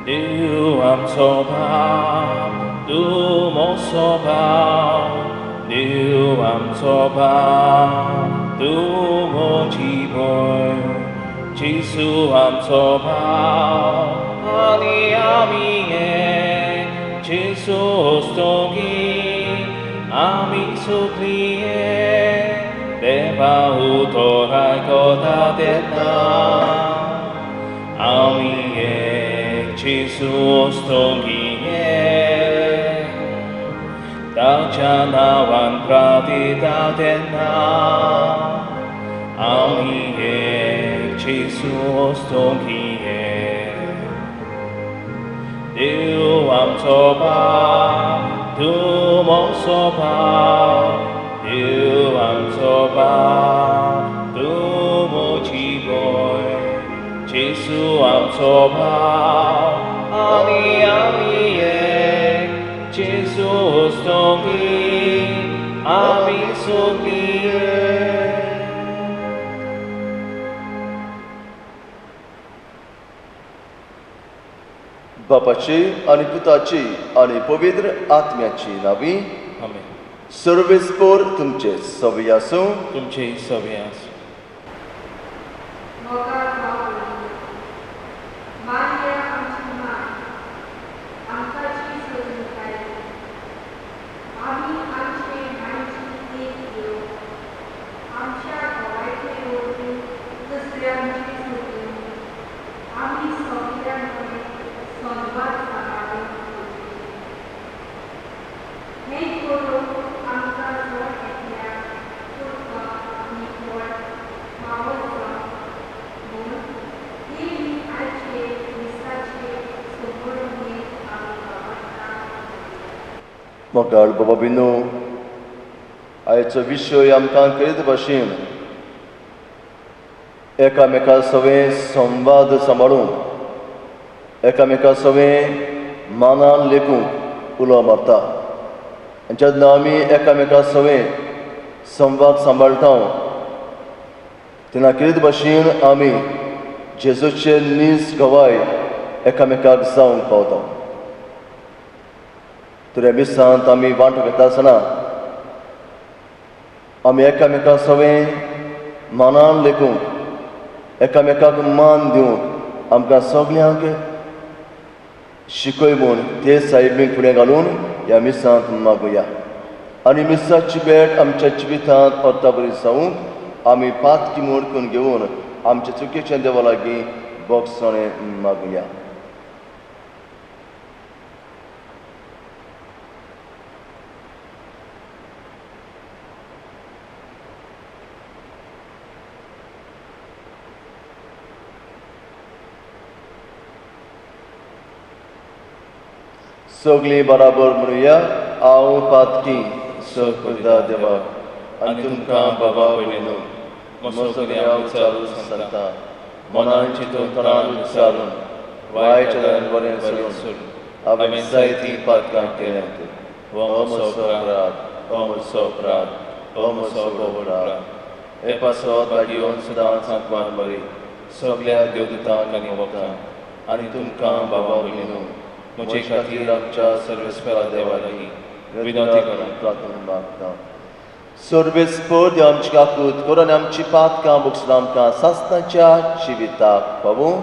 Điều am so bao, du mo so bao, điều am so bao, du mo chi boy, Giêsu am so bao, ani amie, Giêsu stogi, ami suplie, deva utorai kota detna, amie. Jesus tonghiye Dacanawan pratidadena Amiye Jesus tonghiye Diu am soba Tu mo soba Diu am soba Tu mo chiboy Giêsu am soba Ami amie Giêsu stogi Ami soglie बापाची आणि पुताची आणि पवित्र आत्म्याची नावी Amen. सर्वेस्पोर तुमचे सवय आसूं तुमचे सवय आसूं मोगाळ बाबा बिनू आयचो विशय आमकां करीत भाशेन एकामेका सवें संवाद सांबाळून एकामेका सवें मानान लेखूंक उलो मारता जेन्ना आमी एकामेका सवें संवाद सांबाळटा तेन्ना करीत भाशेन आमी जेजूचे नीज गवाय एकामेकाक जावंक पावता तर ह्या मिसांत आमी वांटो घेता आसतना आमी एकामेका सवें मानान लेखूंक एकामेकाक मान दिवंक आमकां सगळ्यांक शिकय म्हूण ते साहेबीक फुडें घालून ह्या मिसांत मागुया आनी मिसाची भेट आमच्या जिवितांत अर्था बरी जावंक आमी पातकी म्हूण करून घेवन आमच्या चुकीच्या देवा लागीं बोगसणे मागुया सगळीं बराबर म्हणुया हांव पातकी सगळ्या देवाक आनी तुमकां बाबा भयणीनो मसोगरे हांव विचारून सांगता मनान चिंतून तोंडान विचारून वायट बरें सोडून हांवें जायतीं पातकां केल्यांत हो म्हजो अपराध हो म्हजो अपराध हो म्हजो अपराध हे पासत लागीं सदांच आत्मान बरी सगळ्या देवदूतांक आनी भक्तांक आनी तुमकां बाबा भयणीनो म्हजे खातीर आमच्या सर्वेस्परा देवा लागीं विनंती करून प्रार्थना मागता सर्वेस्पर देव आमची काकूत कर आनी आमची पातकां बक्षिसां आमकां सासणाच्या जिविताक पावूं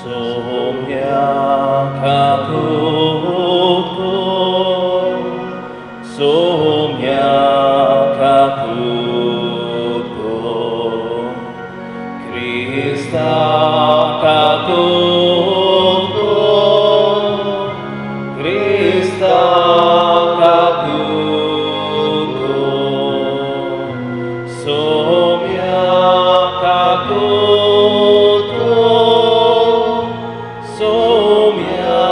Somia kaput Somia kaput Krista kaput Krista kaput Somia kaput Somia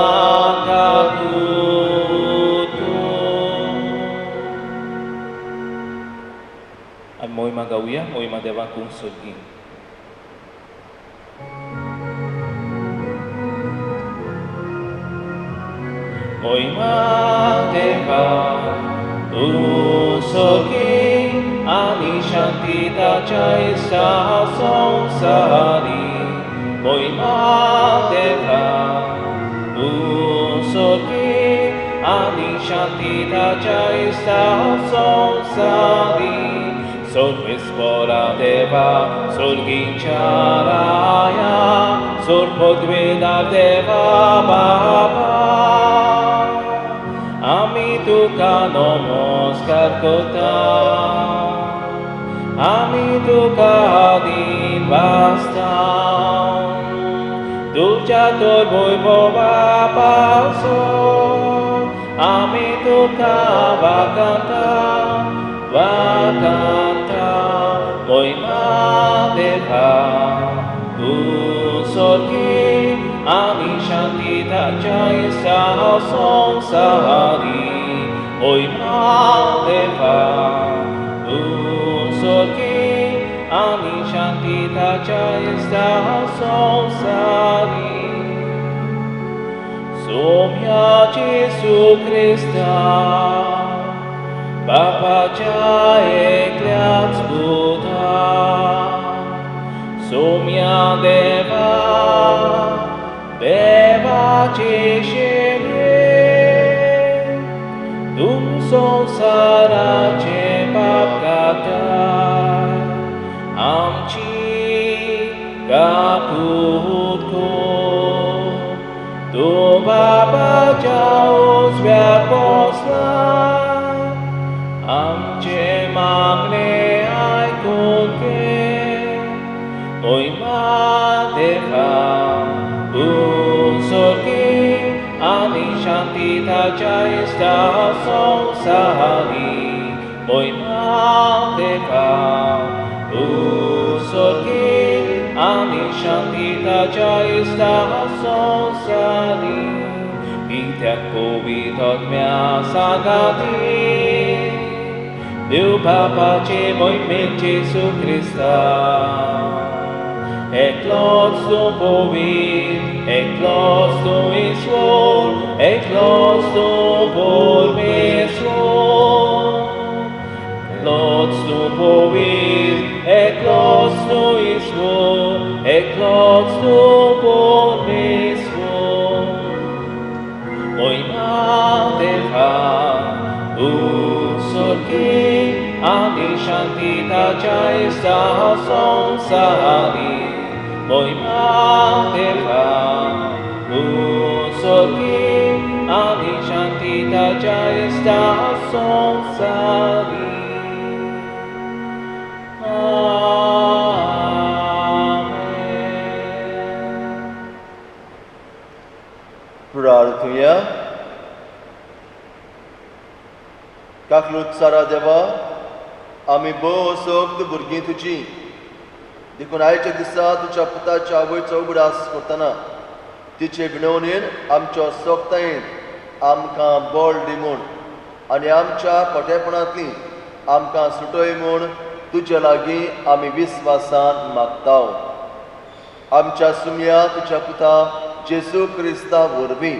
kakuto. At mo'y magawiya, mo'y madewang kung sugin. Mo'y देवा उसोगी आनी शांती ताच्या इष्टा संसारी मोहिमा देवा उसोगी आनी शांती ताच्या इष्टा संसारी Sorvispora deva, sorginčaraya, sorpodvedar deva baba. Ami tuka namaskar kota, ami tuka din bastan. Tuja tor boiva paso, ami tuka vakanta, vakanta. Moima deva usorgi ani shanti tacha isa sansari Moima deva usorgi ani shanti tacha isa sansari Somya Jesu Christa Bapaच्या एकल्याच पुता सोम्या देवा देवाचे शेणे तुम संसाराचे पाप काताय आमची कापूत को तो बापाच्या उजव्या पोसला आमचे मागणे ऐकून घे मोहिमा देवा उसोगी आणि शांती ताच्या इष्टा संसारी मोहिमा देवा उसोगी आणि शांती ताच्या इष्टा संसारी कित्याक कोविदोत्म्या सांगाती Deus Papace moimet Jesu Christa Eclos tu povit, eclos tu isvol, eclos tu por mesvol Eclos tu povit, eclos tu isvol, eclos tu por mesvol Moima deva usorgi ani shanti tacha isa sansari Moima deva usorgi ani shanti tacha isa sansari Amen प्रार्थूया काकलूत सारा देवा आमी भोव सोक्त भुरगीं तुजी देखून आयच्या दिसा तुज्या पुताच्या आवयचो उगडास करतना तिचे विणवणेन आमच्या सोगतायेन आमकां बळ दी म्हूण आनी आमच्या खोटेपणांतली आमकां सुटय म्हूण तुजे लागीं आमी विस्वासान मागताव आमच्या सुम्या तुज्या पुता जेसू क्रिस्ता वरवीं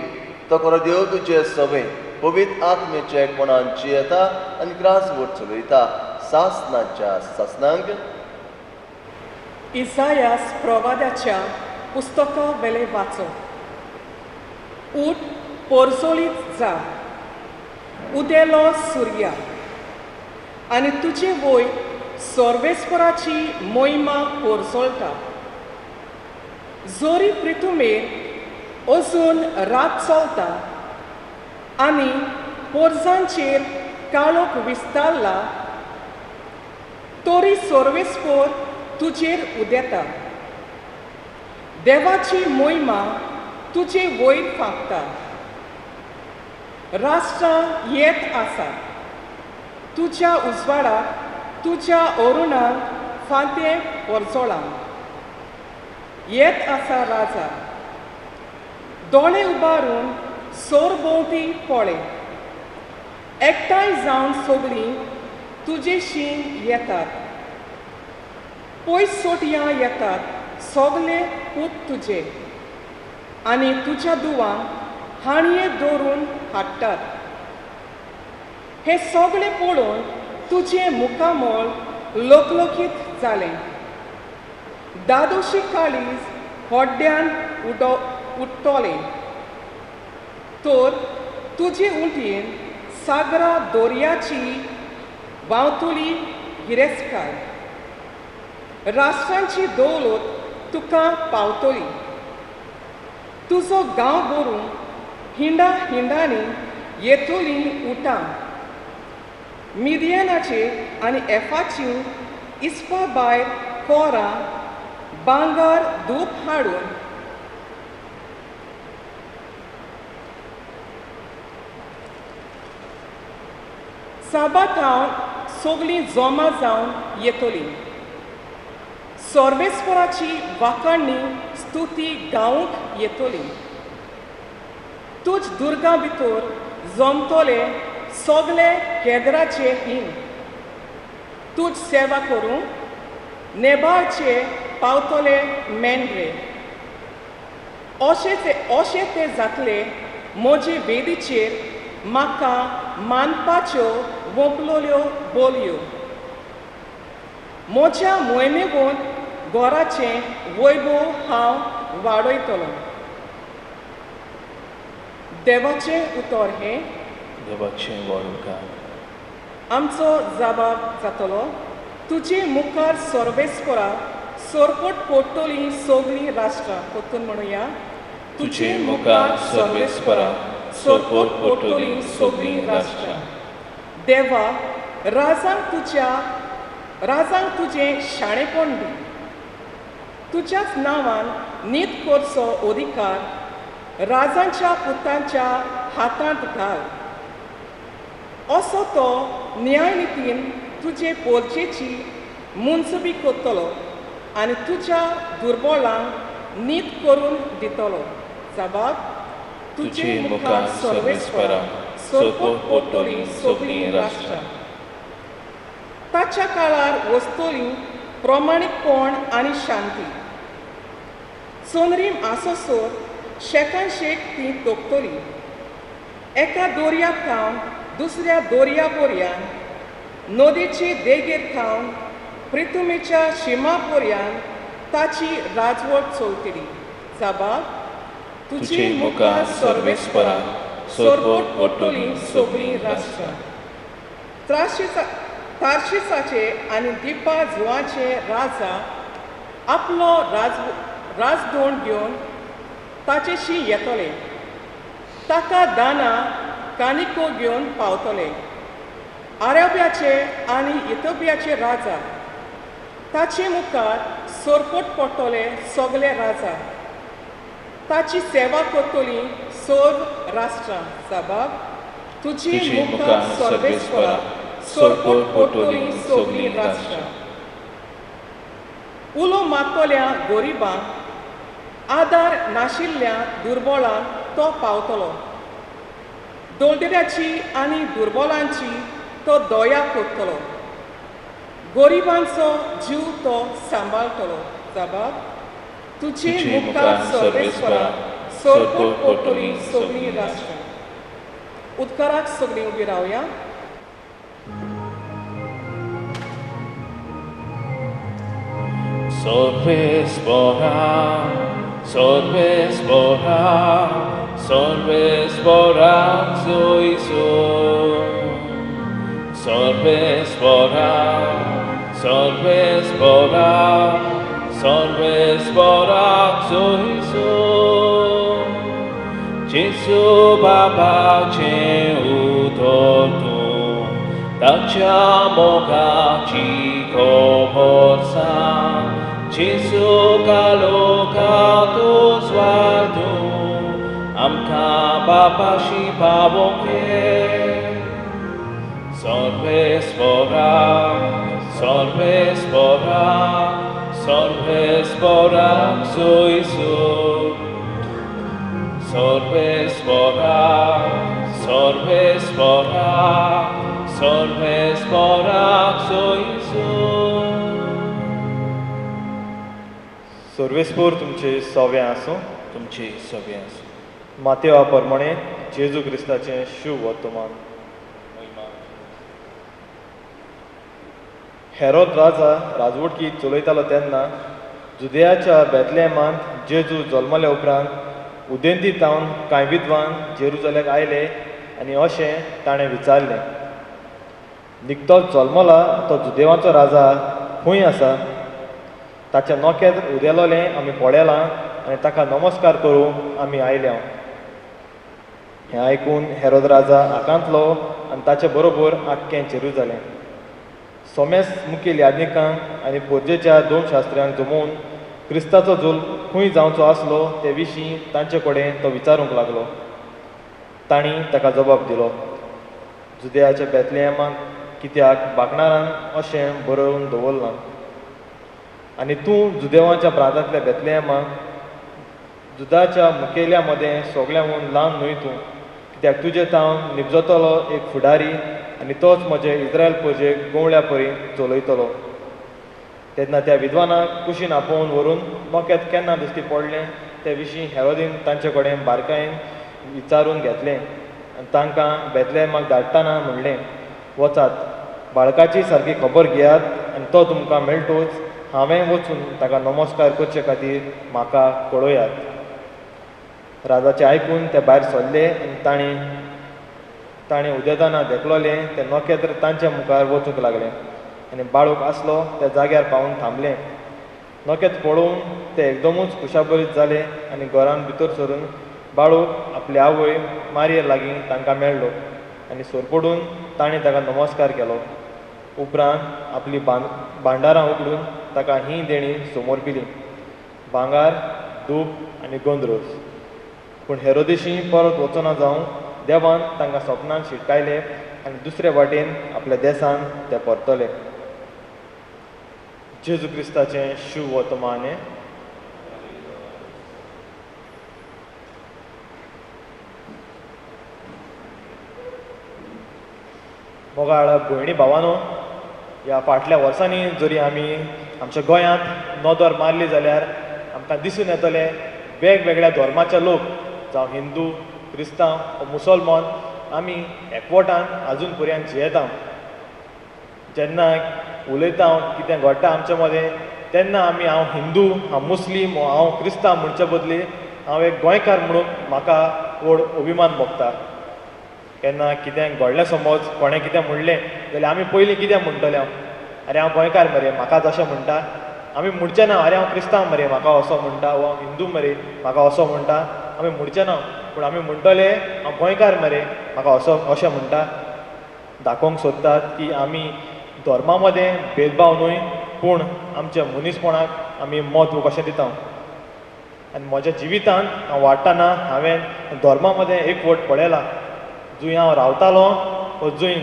तो खरो देव तुजे सवे पवित्र आत्मेचे कोणांची येता आनी ग्रासवट चलयता सासनाच्या सासनांक इसायास प्रवाद्याच्या पुस्तका वेले वाचो ऊठ पोरसोलीत जा उदेलो सुर्या आनी तुजे वय सर्वेस्पराची मोहिमा पोरसोलता जोरी पृथुमेर अजून रात चलता आनी पोरसांचेर काळोख विस्तारला तोरी सर्वेस्पोर तुजेर उदेता देवाची मोहिमा तुजे वयर फांकता राष्ट्रां येत आसा तुज्या उजवाडाक तुज्या अरुणांक फांते परजोळांक येत आसा राजा दोळे उबारून सोरभोंवती पळे एकठांय जावन सगळीं तुजेशीं येतात पयस सोटयां येतात सगळे पूत तुजे आनी तुज्या दुवांक हाणये दवरून हाडटात हे सगळें पळोवन तुजें मुखामोल लोकलोकीत जालें. दादोशी काळीज होड्ड्यान उठ्ठोलें. तर तुजे उंटीन सागरा दोर्याची वावतुली गिरेस्तकाय. राष्ट्रांची दौलत तुका पावतली. तुजो गांव भरूंक हिंडांनी येतली उठां. मिदियानाचे आनी एफाची इस्पा भायर कोरां भांगर धूप हाडून साबातांव सगळीं जमा जावन येतलीं. सर्वेस्पराची वाखाणणी स्तुती गावूंक येतली. तुज दुर्गा भितर जमतले सगळे केदराचे हिंग. तुज सेवा करूंक नेबाळचे पावतले मेंढरे. अशें ते जातले म्हजे वेदीचेर म्हाका मानपाच्यो वोपलोल्यो बोलयो. म्हज्या मोहिमेवंत घोराचें वैभव हांव वाडयतलों. देवाचें उतर हें देवाचें वळखार. आमचो जबाब जातलो, तुजे मुखार सर्वेस्परा सरपट पडटलीं सगळीं राष्ट्रां. परतून म्हणुया, तुजे मुखार सर्वेस्परा सरपट पडटलीं सगळीं राष्ट्रां. देवा, राजांक तुजें शाणेपण दी. तुज्याच नांवान नीत करचो अधिकार राजांच्या पुतांच्या हातांत घाल. असो तो न्यायनितीन तुजे पोरचेची मुनसबी करतलो आनी तुज्या दुर्बळांक नीत करून दितलो. जबाब, तुजे मुखार सर्वेस्परा सरपट पडटलीं सगळीं राष्ट्रां. ताच्या काळार वस्तली प्रमाणीकपण आनी शांती. सोनरीम आसोसोर शेकान शेक ती तोपतली. एका दोर्याक खावन दुसऱ्या दोर्या पर्यान, नदीची देगेर खावन पृथ्वीच्या शिमा पर्यान ताची राजवट चलतली. जबाब, तुजे मुखार सर्वेस्परा सरपट पडटलीं सगळीं राष्ट्रां. तार्शिसाचे आनी दिपा जुवाचे राजा आपलो राजदोंड घेवन ताचेशी येतले. ताका दाना कानिको घेवन पावतले. अरेबियाचे आनी इथिओपियाचे राजा ताचे मुखार सरपट पडटले सगळे राजा. ताची सेवा करतलीं सर्व राष्ट्रां. जबाब, तुजे मुखार सर्वेस्परा सरपट पडटलीं सगळीं राष्ट्रां. उलो मागतल्या गोरिबांक आदार नाशिल्ल्या दुर्बळांक तो पावतलो. दोलतेऱ्याची आनी दुर्बलांची तो दया करतलो. गोरिबांचो जीव तो सांबाळटलो. जबाब, तुजे मुखार सर्वेस्परा सरपट पडटलीं सगळीं राष्ट्रां. उदकाराक सगळीं उबी रावया. Sorvespora, sorvespora, sorvespora, zoiso. Sorvespora, sorvespora, sorvespora, zoiso. Jesu Baba ce utortu, tacciamo caci coborsa. Jesu calocato sguardo, amca Baba și pavonche. Sorvespora, sorvespora, sorvespora, zoiso. Sorvespora, sorvespora, sorvespora, zoiso. सर्वेस्पोर तुमचे सव्या आसूं. तुमचे सगळे आसूं. मातेवा प्रमाणे जेजू क्रिस्ताचें शुभ वर्तमान. महिमा हेरोद राजा राजवटकी चलयतालो तेन्ना जुदेयाच्या बेतलेहमांत जेजू जल्मले उपरांत उदेंती तावन कांय विद्वान जेरुजलेक आयले आनी अशें ताणें विचारलें, निकतो जल्मला तो जुदेवाचो राजा खंय आसा? ताच्या नोखेत्र उदेलोलें आमी पळयलां आनी ताका नमस्कार करूंक आमी आयल्या. हें आयकून हेरोद राजा आकांतलो आनी ताचे बरोबर आख्खें जेरुजलेम. सोमेस मुखेल यादनिकांक आनी पोरजेच्या 2 शास्त्र्यांक जमोवन क्रिस्ताचो जल्म खंय जावचो आसलो ते विशीं तांचे कडेन तो विचारूंक लागलो. तांणी ताका जबाब दिलो, जुदेयाच्या बेतलेहमाक, कित्याक बागनारान अशें बरोवन दवरलां. आनी तूं जुदेवाच्या प्रांतांतल्या बेतलेहमाक, जुदाच्या मुखेल्या मदें सगळ्यांहून ल्हान न्हय तूं, कित्याक तुजे तावन निबजतलो एक फुडारी आनी तोच म्हजे इस्रायल प्रजेक गवळ्या परी चलयतलो. तेन्ना त्या विद्वानाक कुशीन आपोवन व्हरून नोखेत केन्ना दिश्टी पडलें ते विशीं हेरोदीन तांचे कडेन बारकायेन विचारून घेतलें आनी तांकां बेतलेहमाक धाडटाना म्हणलें, वचात, बाळकाची सारकी खबर घेयात आनी तो तुमकां मेळटूच हांवें वचून ताका नमस्कार करचे खातीर म्हाका कळयात. राजाचें आयकून ते भायर सरले आनी ताणें उदेताना देखलोलें तें नोखेत्र तांच्या मुखार वचूंक लागलें आनी बाळूक आसलो त्या जाग्यार पावून थांबलें. नोखेत्र पळोवन ते एकदमूच खुशाबरीत जाले आनी घरान भितर सरून बाळूक आपले आवय मारयेर लागीं तांकां मेळ्ळो आनी सोरपडून ताणें ताका नमस्कार केलो. उपरांत आपली भांडारां उगडून ताका ही देणी समोरपिली, भांगार, दूब आनी गोंदरोस. पूण हेरोदेशी परत वचना जावन देवान तांकां सपनांत शिटकायले आनी दुसरे वाटेन आपल्या देसान ते परतले. जेजू क्रिस्ताचें शुभ वर्तमान. मोगाळ भयणी भावानो, ह्या फाटल्या वर्सांनी जरी आमी आमच्या गोंयांत नदर मारली जाल्यार आमकां दिसून येतले वेगवेगळ्या धर्माचे लोक, जावं हिंदू, क्रिस्तांव वा मुसलमान, आमी एकवटान आजून पर्यंत जियेता. जेन्ना उलयता कितें घडटा आमचे मदें तेन्ना आमी हांव हिंदू, हांव मुस्लीम, हांव क्रिस्तांव म्हणचे बदली हांव एक गोंयकार म्हणून म्हाका व्हड अभिमान भोगता. केन्ना कितें घडलें समज कोणें कितें म्हणलें जाल्यार आमी पयलीं कितें म्हणटले, अरे हांव गोंयकार मरे म्हाका तशें म्हणटा. आमी म्हणचें ना अरे हांव क्रिस्तांव मरे म्हाका असो म्हणटा, वा हिंदू मरे म्हाका असो म्हणटा. आमी म्हणचें ना, पूण आमी म्हणटले हांव गोंयकार मरे म्हाका अशें म्हणटा. दाखोवंक सोदतात की आमी धर्मा मदें भेदभाव न्हय, पूण आमच्या मनीसपणाक आमी म्हत्व कशें दिता. आनी म्हज्या जिवितांत हांव वाडटाना हांवें धर्मा मदें एक वट पळयलां. जंय हांव रावतालो वा जंय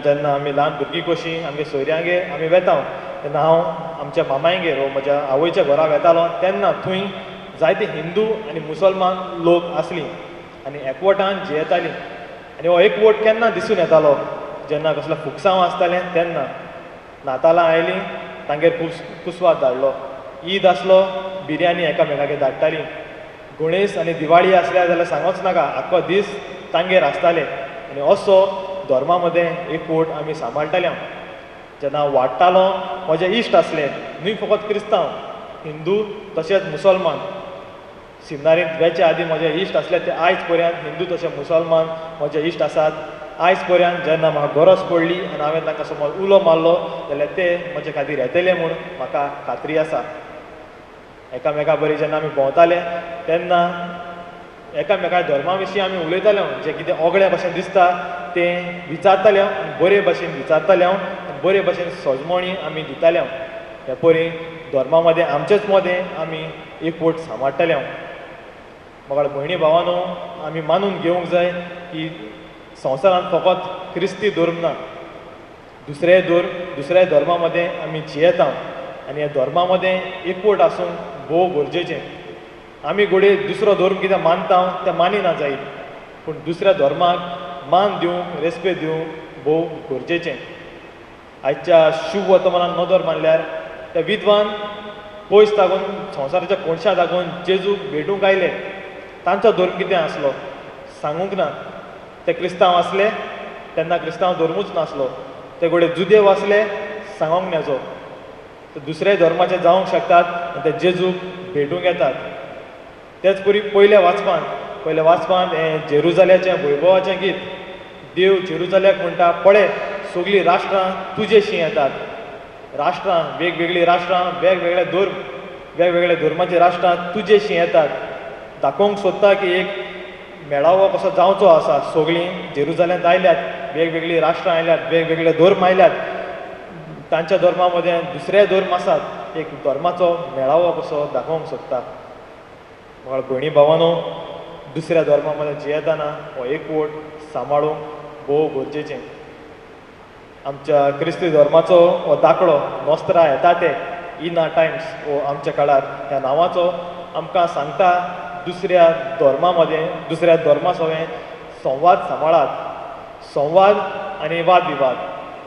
जेन्ना आमी ल्हान भुरगीं कशीं आमगे सोयऱ्यांगेर आमी वेता तेन्ना हांव आमच्या मामायगेर वा म्हज्या आवयच्या घरा वेतालो तेन्ना थंय जायते हिंदू आनी मुसलमान लोक आसलीं आनी एकवटान जियेतालीं. आनी हो एकवट केन्ना दिसून येतालो जेन्ना कसलो फुकसांव आसतालें तेन्ना. नातालां आयलीं तांगेर कुस्वाद धाडलो, ईद आसलो बिर्याणी एकामेकागेर धाडटालीं, गणेश आनी दिवाळी आसल्या जाल्यार सांगोच नाका आख्खो दीस तांगेर आसताले. आनी असो धर्मा मदें एकवट आमी सांबाळटाले. जेन्ना हांव वाडटालो म्हजे इश्ट आसले, न्हय फकत क्रिस्तांव, हिंदू तशेंच मुसलमान. सिनारींत वेचे आदीं म्हजे इश्ट आसले ते आयज पर्यंत हिंदू तशें मुसलमान म्हजे इश्ट आसात. आयज पर्यंत जेन्ना म्हाका गरज पडली आनी हांवें तांकां समज उलो मारलो जाल्यार ते म्हजे खातीर येतले म्हूण म्हाका खात्री आसा. एकामेका बरी जेन्ना आमी भोंवताले तेन्ना एकामेका धर्मा विशीं आमी उलयताले. जें कितें ओगळें भशेन दिसता तें विचारताले आनी बरे भशेन विचारताले, बरे भशेन सजमणी आमी दिताले. हे परी धर्मा मदें आमचेच मदें आमी एकवट सांबाळटाले. म्हाका भयणी भावानो, आमी मानून घेवंक जाय की संवसारांत फकत क्रिस्ती धर्म ना, दुसऱ्या धर्मा मदें आमी जियेता आनी ह्या धर्मा मदें एकवट आसूंक भोव गरजेचें. आमी घोडये दुसरो धर्म कितें मानता तें मानिना जायत, पूण दुसऱ्या धर्माक मान दिवंक, रेस्पेद दिवंक भोव गरजेचें. आयच्या शुभ वर्तमानांत नदर मारल्यार त्या विद्वान पयस लागून संवसाराच्या कोणशाक लागून जेजूक भेटूंक आयले. तांचो धर्म कितें आसलो सांगूंक ना. ते क्रिस्तांव आसले तेन्ना क्रिस्तांव धर्मूच नासलो. ते घोडये जुदेव आसले सांगोंक नेजो. तर दुसऱ्या धर्माचे जावंक शकतात आनी ते जेजूक भेटूंक येतात. तेच पयल्या वाचपांत हें जेरुजाल्याचें वैभवाचें गीत. देव जेरुजाल्याक म्हणटा, पळय सगळीं राष्ट्रां तुजेशी येतात. राष्ट्रां वेगवेगळीं राष्ट्रां वेगवेगळ्या धर्माची राष्ट्रां तुजेशी येतात. दाखोवंक सोदता की एक मेळावो कसो जावचो आसा. सगळीं जेरुजाल्यांत आयल्यात, वेगवेगळीं राष्ट्रां आयल्यात, वेगवेगळे धर्म आयल्यात. तांच्या धर्मा मदें दुसरे धर्म आसात. एक धर्माचो मेळावो कसो दाखोवंक सोदता. म्हाका भयणी भावांनो, दुसऱ्या धर्मा मदें जियेतना हो एकवट सांबाळूंक भोव गरजेचें. आमच्या क्रिस्ती धर्माचो हो दाखलो नोस्त्रा येता ते इना टायम्स हो आमच्या काळार ह्या नांवाचो आमकां सांगता दुसऱ्या धर्मा सगळें संवाद सांबाळात. संवाद आनी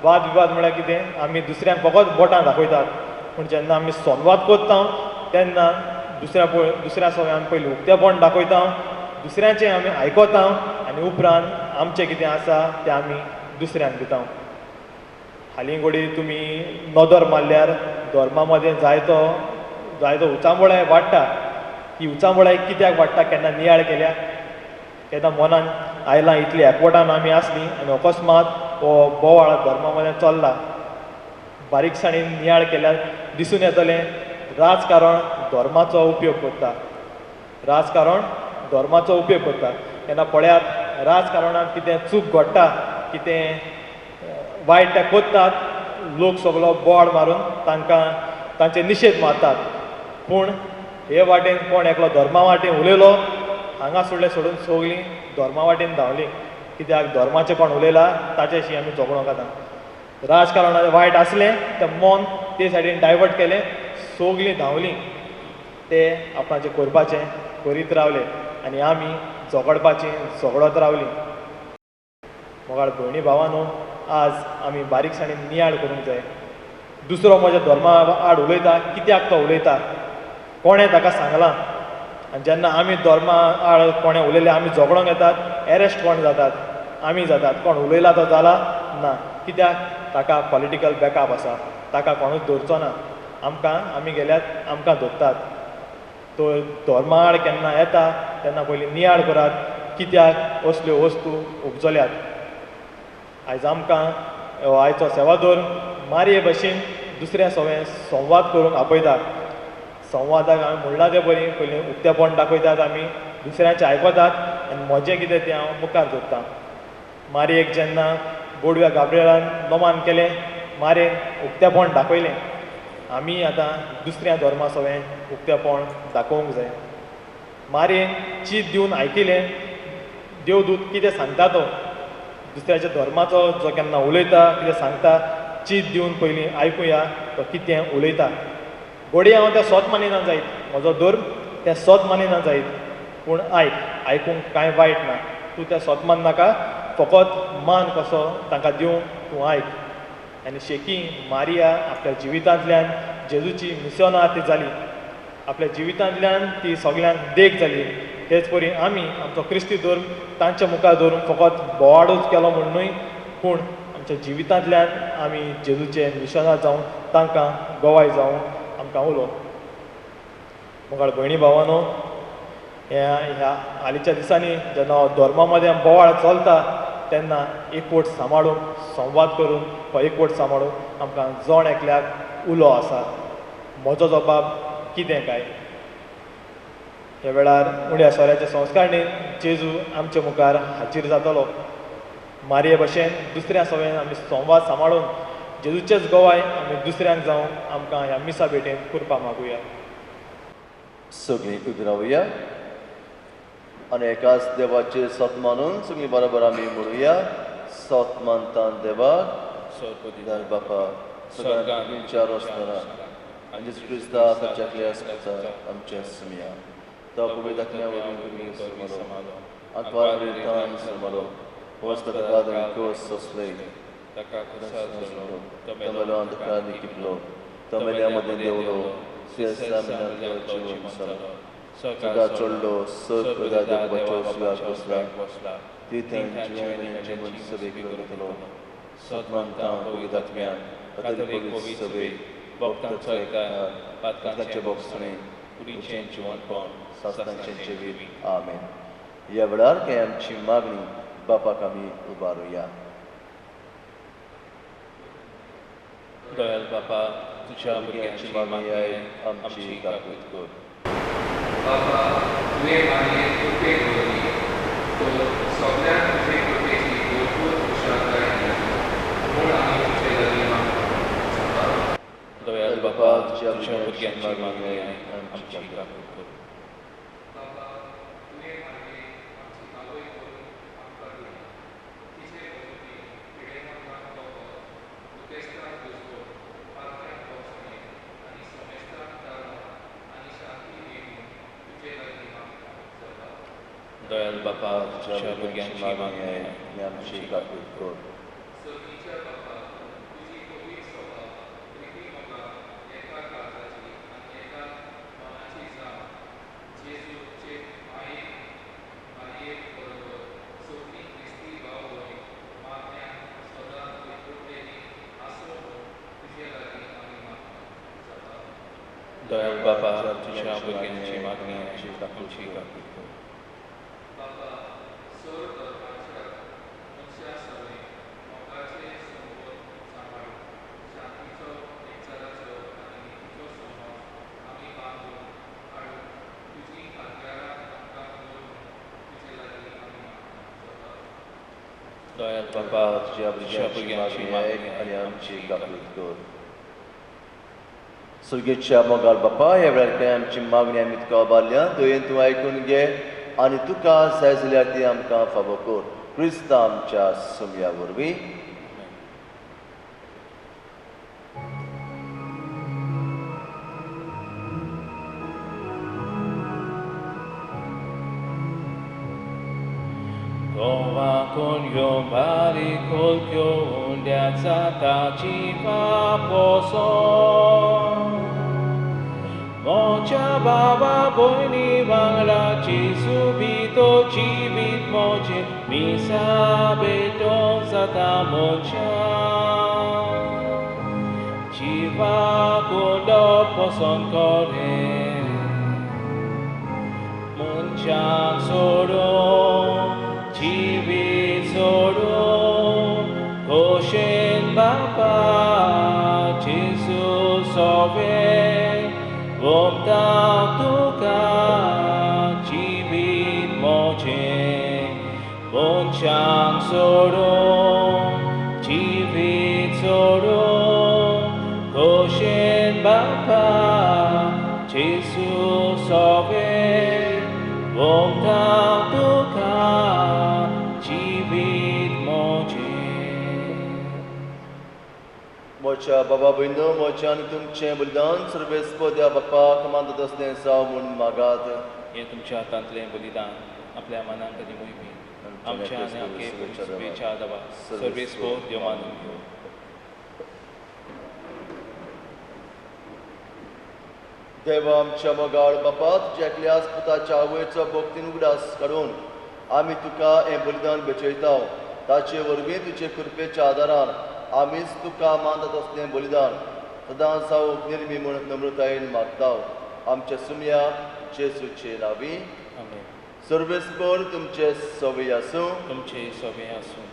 वादविवाद म्हळ्यार कितें? आमी दुसऱ्यांक फकत बोटां दाखयतात. पूण जेन्ना आमी संवाद कोत्ता तेन्ना दुसऱ्या सगळ्यांक आमी पयलीं उक्तेपण दाखयता, दुसऱ्याचें आमी आयकता आनी उपरांत आमचें कितें आसा तें आमी दुसऱ्यांक दिता. हालीं घडी तुमी नदर मारल्यार धर्मा मदें जायतो उचांबळाय वाडटा. ही उचांबळाय कित्याक वाडटा? केन्ना नियाळ केल्या? केन्ना मनान आयलां इतली एकवटान आमी आसलीं आनी अकस्मात हो बोवाळ धर्मा मदें चल्ला. बारीकसाणेन नियाळ केल्यार दिसून येतलें राजकारण धर्माचो उपयोग करता. तेन्ना पळयात राजकारणांत कितें चूक घडटा, कितें वायट ते कोत्तात, लोक सगळो बोवाळ मारून तांचे निशेध मारतात. पूण हे वाटेन कोण एकलो धर्मा वाटेन उलयलो, हांगा सोडून सगळीं धर्मा वाटेन धांवलीं. कित्याक धर्माचें कोण उलयलां ताचेशी आमी झगडोंक येता. राजकारणाचें वायट आसलें तें मन ते सायडीन डायवर्ट केलें, सगळीं धांवलीं ते आपणाचें करपाचें करीत रावले आनी आमी झगडत रावलीं. मोगाळ भयणी भावांनो, आज आमी बारीकसाणेन नियाळ करूंक जाय. दुसरो म्हज्या धर्मा आड उलयता, कित्याक तो उलयता, कोणें ताका सांगलां. आनी जेन्ना आमी धर्मा आड कोणें उलयलें आमी झगडोंक येतात, एरेस्ट कोण जातात? आमी जातात. कोण उलयला तो जाला ना. कित्याक? ताका पॉलिटिकल बॅकअप आसा, ताका कोणूच धरचो ना. आमी गेल्यात आमकां धरतात. तो धर्मा आड केन्ना येता तेन्ना पयलीं नियाळ करात, कित्याक असल्यो वस्तू उपजल्यात. आयज आमकां आयचो सेवादोर मारये भशेन दुसऱ्या सगळें संवाद करूंक आपयता. संवादाक हांवें म्हणलां तें बरी, पयलीं उक्तेपण दाखयतात, आमी दुसऱ्याचें आयकतात आनी म्हजें कितें तें हांव मुखार दवरतां. मारयेक जेन्ना गोडव्या गाब्रिएलान नोमान केलें, मारयेन उक्तेपण दाखयलें. आमी आतां दुसऱ्या धर्मा सगळें उक्तेपण दाखोवंक जाय. मारयेन चीत दिवन आयकिलें देवदूत कितें सांगता तो. दुसऱ्याच्या धर्माचो जो केन्ना उलयता, कितें सांगता, चीत दिवन पयलीं आयकुया तो कितें उलयता. घोडी हांव तें सोत मानिना जायत, म्हजो धर्म तें सोत मानिना जायत, पूण आयकूंक कांय वायट ना. तूं तें सोत माननाका, फकत मान कसो तांकां दिवंक तूं आयक. आनी शेकी मारिया आपल्या जिवितांतल्यान जेजूची मिशनां ती जाली. आपल्या जिवितांतल्यान ती सगळ्यांक देख जाली. तेच परी आमी आमचो क्रिस्ती धर्म तांच्या मुखार धरून फकत बोवाळूच केलो म्हूण न्हय, पूण आमच्या जिवितांतल्यान आमी जेजूचे मिशनां जावं तांकां गवाय जावं आमकां उलो. मोगाळ भयणी भावांनो, ह्या हालींच्या दिसांनी जेन्ना धर्मा मदें बोवाळ चलता तेन्ना एकवट सांबाळून संवाद करून हो एकवट सांबाळून आमकां जण एकल्याक उलो आसा. म्हजो जबाब कितें काय? ह्या वेळार उण्या सोऱ्याच्या संस्कारणीन जेजू आमच्या मुखार हाजीर जातलो. मारये भशेन दुसऱ्या सगळें आमी संवाद सांबाळून जेजूचेच गवाय आमी दुसऱ्यांक जावं आमकां ह्या मिसा भेटेन करपाक मागुया. सगळीं उबी रावया आनी एकाच देवाचे सत मानून सगळीं बरोबर आमी म्हणुया. सत मानता देवाक, सोर्पदिदार बापा, सगळ्यांक विचार आसतना आनी क्रिस्ता ताच्याकले आसता आमच्या समिया. तो पवित्र आत्म्या वरून तुमी समालो, आत्वार रितान समालो, वस्त कादन कोस ससले, ताका खुसा जोडलो, तमेलो अंधकार निकिपलो, तमेल्या मदें देवलो, सिरसा मिनातलो जीवन मसालो, सगळा चोडलो, सर प्रदा देवाचो सुवाक बसला, ती थंय जीवन सभेक वतलो. सत मानता पवित्र आत्म्यान, कातोलीक पवित सभे भक्तांचो एकठांय पातकांचे भोगसणे कुडीचें जिवनपण सासणांचें जिवीत आमेन. ह्या वेळार काय आमची मागणी बापाक आमी उबारुया. दयाल बापा तुज्या भुरग्यांची मागणी आमची काकूत कर. बाबा तुवें मागयेक कृपेक दवरली तो सगळ्यांक तुजे कृपेची भरपूर खुशालकाय दी म्हूण आमी तुजे लागीं मागता. दयाल बापा तुज्या भुरग्यांची मागणी आमची काकूत कर. बाबा तुवें मागयेक आमची आवय करून आमकां दिली तिचे वरवीं पिडेमतांत वखद दुखेस्तांक दुजवण पातळ्यांक भोगसणे आनी सोमेस्तांक दारां आनी शांती दिवून तुजे लागीं मागता. दयाल बापा तुज्या भुरग्यांची मागणी मागणी आमची काकूत कर. सर्गीच्या बापा तुजी पवीत सभा रिती मोगा एका काळजाची आनी एका मनाची जावन जेजूचे मायेक बरोबर सोडली क्रिस्ती भाव भयण मागण्यांक सदांच विकृतेनी आसूं म्हूण तुजे लागीं आमी मागता. दयाल बापा तुज्या भुरग्यांची मागणी आमची काकूत कर. बाबा सर धर्माच्या मनशा सवय मोगाचे संबोध सांबाळून शांतीचो एकचाराचो आनी नितीचो समाज आमी बांदून हाडून तुजी खात्यारां आमकां दवरून तुजे लागीं आमी मागता. दयाल बापा तुज्या तुज्या भुरग्यांची भुरग्यांची मागणी मागणी आनी आमची काकूत कर. सुर्गेच्या मोगाल बापा ह्या वेळार काय आमची मागणी आमी तुका उबारल्या तुवें तूं आयकून घे आनी तुका जाय जाल्यार ती आमकां फावो कर. क्रिस्त आमच्या सुमया वरवीं. Goma con yo bari col pio undiazza taci fa poso. Mocha baba boini bangla ci subito ci bit moche mi sabeto zata mocha. Ci va con dopo son core. Munchang soro, chibit soro, koshen bapa, Jesus ove, vomta tuka, chibit moche. Munchang soro, chibit soro, koshen bapa, Jesus ove. Vomta tuka jivit moje. मोच्या बाबा भयणो मोच्या आनी तुमचें बलिदान सर्वेस्पद या बापाक मानतात असलें जावं म्हूण मागात. हे तुमच्या हातांतलें बलिदान आपल्या मनाक आनी मोहिमेन आमच्या आनी आमगे शुभेच्छा दवा सर्वेस्पद देव मानून घेवं. देवा आमच्या मोगाळ बापा तुज्या एकल्याच पुताच्या आवयचो भोगतीन उगडास काडून आमी तुका हें बलिदान बेचयता. ताचे वरवीं तुजे कृपेच्या आदारान आमीच तुका मानतात असलें बलिदान सदांच जावंक निर्मी म्हूण नम्रतायेन मागता. आमच्या सुमया जेजूचे नांवी. आमेन. सर्वेस्पर तुमचे सवय आसूं. तुमचे सोबे आसूं.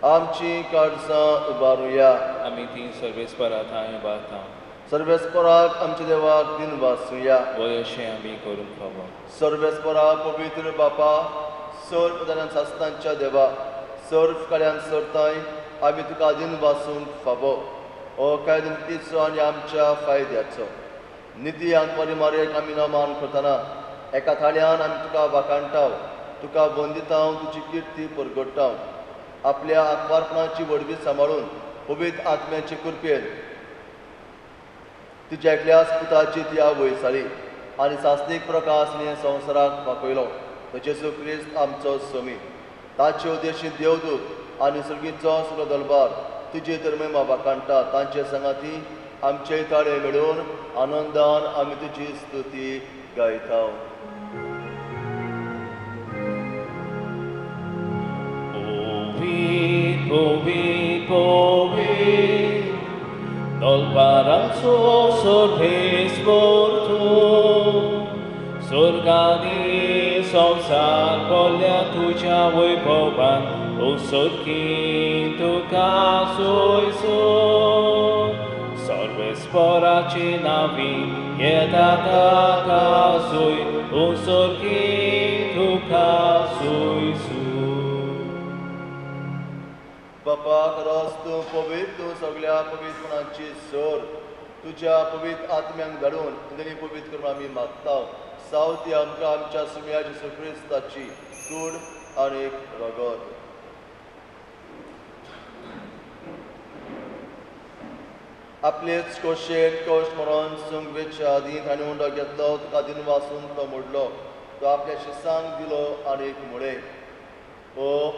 आमची काळजां उबारुया. आमी ती सर्वेस्परा थंय उबारता. सर्वेस्पराक आमच्या देवाक दिन वाचुया. वय अशें आमी करूंक फावो. सर्वेस्पराक पवित्र बापा सर पदांत सासणांच्या देवा सर्व कळ्यान सरताय आमी तुका दिन वाचूंक फावो. हो कायदो नितीचो आनी आमच्या फायद्याचो निती आनी परिमारेक आमी नमान करतना एका थाळ्यान आमी तुका वाखाणटाव. तुका वंदिता तुजी किर्ती परगटाव. आपल्या आत्मार्पणाची वडवी सांबाळून पवित्र आत्म्याची कृपेन तुज्या एकल्याच पुताची ती आवयसाली आनी सासनीक प्रकाशने संवसाराक पाकयलो. तो जेजू क्रिस्त आमचो सोमी ताचे उद्देशीत देवदूत आनी सर्गीचो सगळो दरबार तुजे धर्मेमा वाखाणटा. तांचे संगाती आमचे ताळे मेळून आनंदान आमी तुजी स्तुती गायता. Poet, poet, poet, तांचो सोर्भेस्पोर तूं स्वर्गांनी संवसार भरल्या तुज्या वैभवान उसोदकी तुका सोयसो सर्वेस्पराचे नावी येता ताका सोय उसोदकी तुका सोयसो बापाक रस तूं पवित्र तूं सगळ्या पवित्रपणाची सोर तुज्या पवित्र आत्म्यांक धाडून इंद्री पवित्र करून आमी मागता सावती आमकां आमच्या सुम्या जेसू क्रिस्ताची कूड आनी रगत आपलेच कोशेन कोश म्हणून सुंगवेच्या आदीं ताणें उंडो घेतलो तुका दिन वाचून तो मोडलो तो आपल्या शिसांक दिलो आनीक मुळे ओ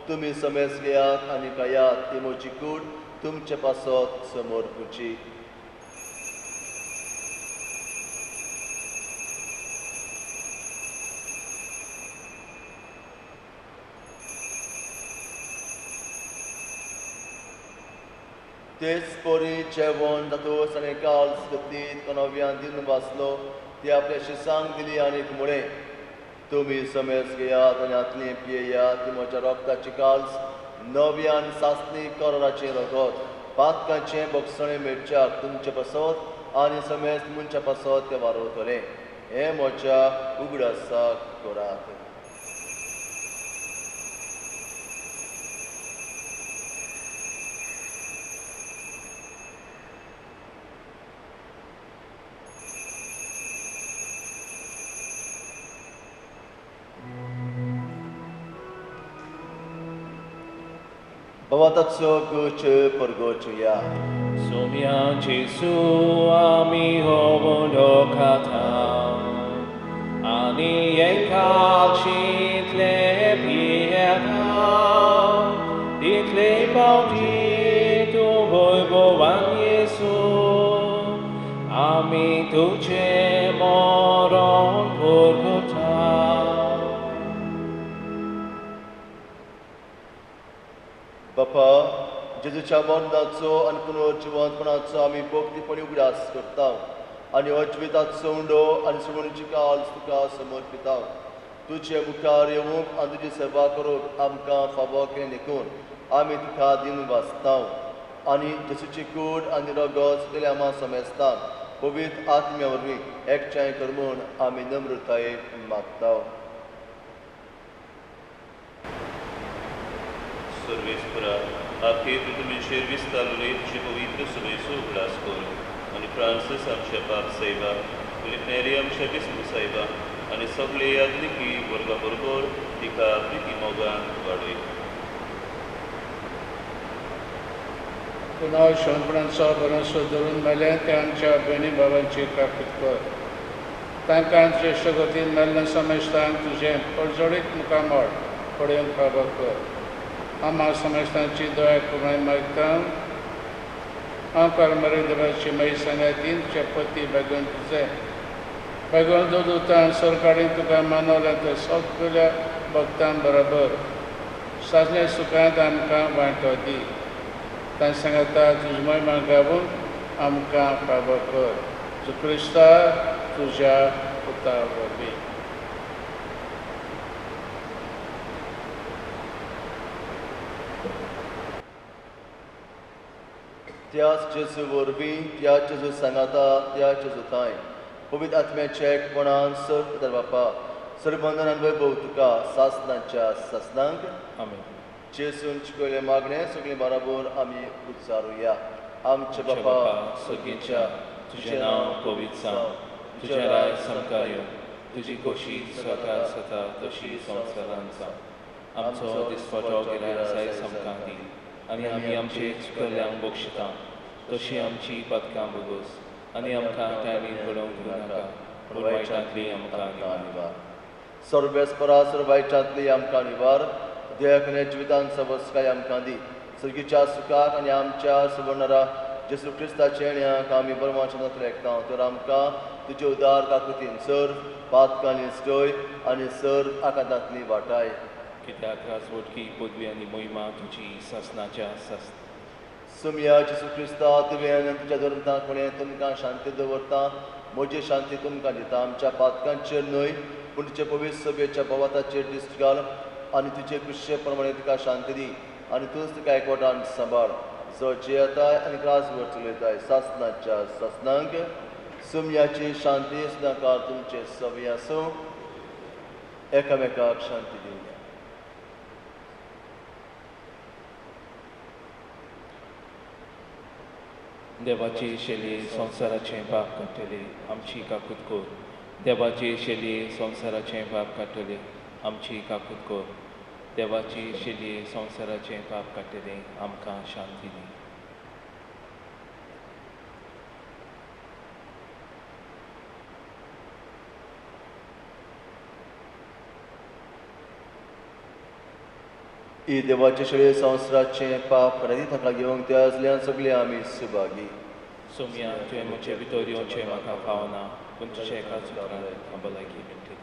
तुमी समेस घेयात आनी खायात ती म्हजी कूड तुमचे पासत समोर पुची तेच पोरी जेवण जातूस आनी काल्स गतीत कोणाव्यान दिन वाचलो ती आपल्या शिसांक दिली आनीक मुळे तुमी समेस घेयात आनी आतली पियेयात ती म्हज्या रोगताची काल्स नव्यान सासणी कोराचें रगत पातकांचें बोगसणें मेळच्याक तुमचे पासत आनी समेस मुनच्या पासत ते वारोतले हें म्हज्या उगडासाक करात Bawataco guce pergocuya. Sumia Jesu ami hovondo kata ani enkalci tle pieta ditle baudi tu voivovan Jesu ami tuce moron porgota Bapa, जेजूच्या मरणाचो आनी पुनर्जिवंतपणाचो आमी भक्तीपणी उगडास करता आनी अज्विताचो उंडो आनी सुगणीची काल्स तुका समर्पिता तुजे मुखार येवंक आनी तुजी सेवा करूंक आमकां फावो केलें देखून आमी तुका दिन वाचता आनी जेजूची कूड आनी रगत सुटले आमा समेस्ता पवित्र आत्म्या वरवीं एकठांय कर म्हूण आमी नम्रतायेन मागता सर्वेस्परा आखेर तुमी शेरविस्तालुले तुजे पवित्र सभेचो उगडास कर आनी फ्रांसीस आमच्या बाब सायबा लिपनेरी आमच्या बिस्मू सायबा आनी सगळे यादनिकी वर्गा बरोबर तिका प्रिती मोगान वाडय पुन्हा शोणपणांचो बरोसो धरून मेले ते आमच्या भयणी भावांची काकूत कर तांकां श्रेश्ठ गतीन मेल्लें समेस्तांक तुजें पडजोडीत मुखामळ पडोवंक फावो कर आम्हा समेस्तांची दया करून मागता हांव कर्मरी देवाची मागी सांगातीन तुजे पती बेगून तुजे बेगून दोतान सरकारीन तुका मानवल्या तर सगळ्या भक्तां बरोबर साजले सुखांत आमकां वांटो दी तांचे सांगता तुजी महिमा गावून आमकां फावो कर तूं क्रिस्ता तुज्या पुता वरवीं त्याच जेजू वरवीं त्या जेजू सांगाता त्या जेजू थंय पवित्र आत्म्याच्या एकपणान सर बापा सरबंधनान वैभव तुका सासनाच्या सासनांक आमीन जेजून शिकयले मागणें सगळी बरोबर आमी उच्चारुया आमचे बापा सगळींच्या तुजें नांव पवित्र जावं तुजें राय समकार येवं तुजी खोशी सकाळ जाता तशी संवसारांत जावं आमचो दिसपटो गिराय जाय समकां दी आनी आमी आमचे चुकल्ल्यांक बक्षिता तशी आमची पदकां बगोस आनी आमकां टायमीन पडोवंक दिवनाका पूण वायटांतली आमकां निवार सर्वेस्परा सर्वायच्यातली आमकां निवार देयकने जिवितान सबस्काय आमकां दी सर्गीच्या सुखाक आनी आमच्या सुवर्णरा जेसू क्रिस्ताच्या येण्याक आमी परमाचनांत लेखता तर आमकां तुजे उदार काकुतीन सर पातकांनी स्टोय आनी सर आकांतांतली वाटाय कित्याक राजवटकी पदवी आनी मोहिमा तुजी सासनाच्या सुमया जेसू क्रिस्ता तुवें तुमच्या धर्मांतपणे तुमकां शांती दवरता म्हजी शांती तुमकां दिता आमच्या पातकांचेर न्हय पूण तुजे पवित्र सभेच्या भोवताचेर दिश्ट घाल आनी तुजे कुशे प्रमाणे तुका शांती दी आनी तूंच तुका एकवटान सांबाळ जो जेताय आनी क्रासभर चलयताय सासनाच्या सासनांक सुमयाची शांती सदांकाळ तुमचे सभे आसूं एकामेकाक शांती दिवया. देवाची शेली संवसाराचें पाप काडटली आमची काकूत कोर. देवाची शेली संवसाराचें पाप काडटली आमची काकूत कोर. देवाची शेली संवसाराचें पाप काडटली आमकां शांती दी. ही देवाचे शेळे संवसाराचें पाप खरेदी ताका घेवंक त्या असल्यान सगळे आमी सुभागी. सुमया तुवें म्हजे भितर येवचें म्हाका फावना पूण तुज्या एका सुत्रान म्हाका भलायकी मेळटली.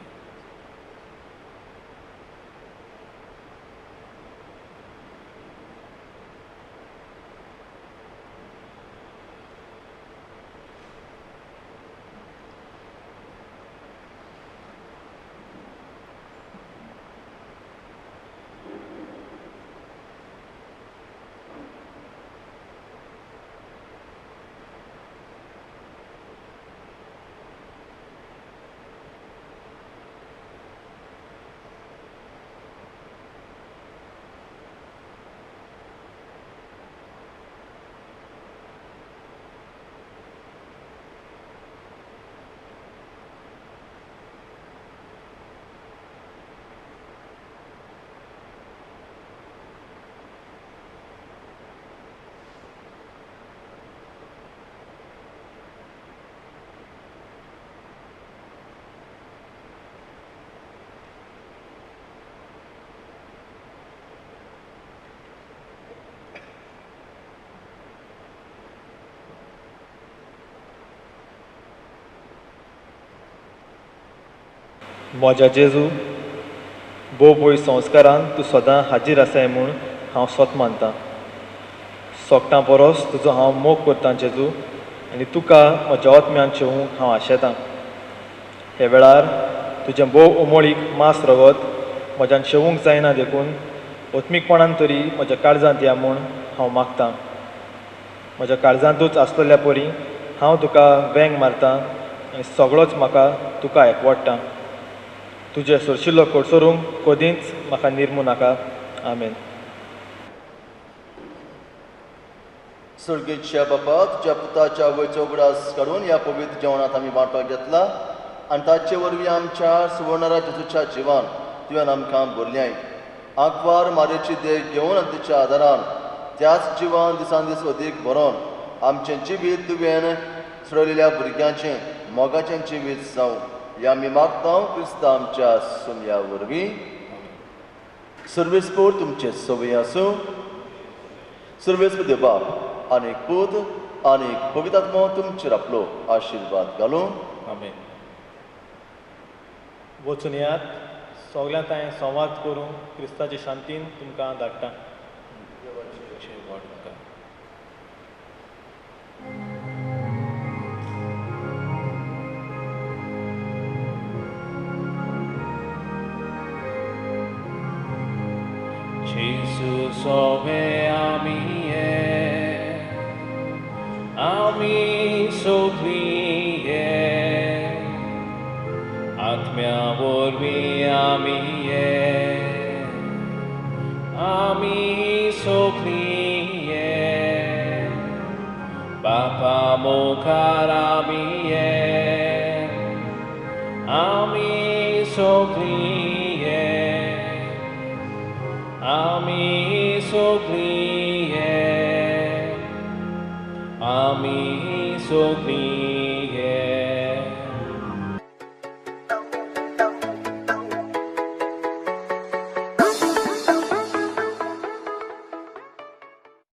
म्हज्या जेजू भोव भोव संस्कारान तूं सदां हाजीर आसाय म्हूण हांव स्वत मानतां. सोगटां परस तुजो हांव मोग करतां जेजू आनी तुका म्हज्या आत्म्यान शेवूंक हांव आशेतां. हे वेळार तुजें भोव उमळीक मास रगत म्हज्यान शेवूंक जायना देखून ओत्मीकपणान तरी म्हज्या काळजांत या म्हूण हांव मागतां. म्हज्या काळजांतूच आसलेल्या परी हांव तुका वेंग मारतां आनी सगळोच म्हाका तुका एकवडटा. तुजे सरशिल्लो कोडसरूंक कदींच म्हाका निर्मू नाका. आमेन. सर्गेच्या बापा तुज्या पुताच्या वयचो उगडास काडून ह्या पवित्र जेवणांत आमी वांटो घेतला आनी ताचे वरवीं आमच्या सुवर्णरा जेजूच्या जिवान तुवें आमकां भरल्याय. आंकवार मारेची देख घेवन आनी तिच्या आदारान त्याच जिवान दिसान दीस अदीक बरोवन आमचें जिवीत तुवें सडलेल्या भुरग्यांचें मोगाचें जिवीत जावं या आमी मागता क्रिस्ता आमच्या सुमया वरवीं. सर्वेस्पोर तुमचे सवय आसूं. सर्वेस्प देवाक आनीक पूत आनीक पवित्र आत्मा तुमचेर आपलो आशिर्वाद घालूं. आमेन. वचून यात सगळ्यांत हांवें संवाद करूं क्रिस्ताचे शांतीन तुमकां धाडटा. Jesus sobe ami sopliye atmya vorvi ami sopliye Bapa mokaramiye ami sopliye Ami sopliye, ami sopliye.